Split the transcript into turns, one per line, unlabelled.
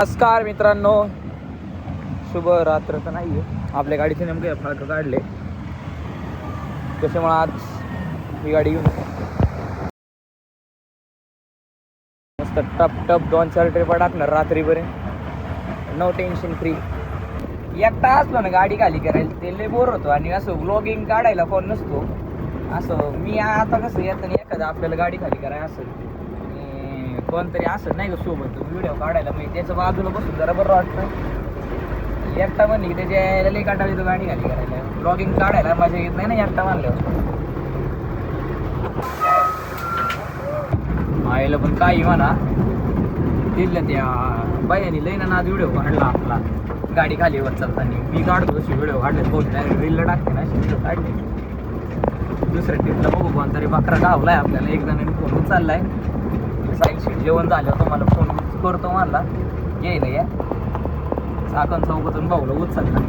नमस्कार मित्रांनो, शुभ रात्र तर नाही आहे. आपल्या गाडीचे नेमके फळक काढले, त्याच्यामुळे आज ही गाडी घेऊन मस्त टप टप 2-4 ट्रिपा टाकणार रात्रीपर्यंत. No tension free. एकटा असलो ना गाडी खाली करायला ते लय बोर होतो, आणि असं व्लॉगिंग काढायला कोण नसतो. असं मी आता कसं येताना एखादं आपल्याला गाडी खाली करायला असेल कोणतरी असं नाही का सोबत व्हिडिओ काढायला, मी त्याच्या बाजूला बसून जरा बरं वाटतं. एकटा म्हणली की त्याच्या लई काटावी तो गाडी खाली करायला, ब्लॉगिंग काढायला मजा येत नाही ना एकटा म्हणल्यावर. आईला पण काही म्हणा दिलं त्या बायानी लई ना व्हिडिओ काढला आपला गाडी खाली वर चालताना. मी काढतो तशी व्हिडिओ काढले, बहुत रीलला टाकते ना, व्हिडिओ काढले. दुसऱ्या ट्रिपला बघू कोणतरी बकरा गावलाय आपल्याला, एक जणांनी फोन चाललाय साईल शीट जेवण झालं तुम्हाला फोन करतो म्हणला, येईल या चाकण चौकातून भाऊला उचलला.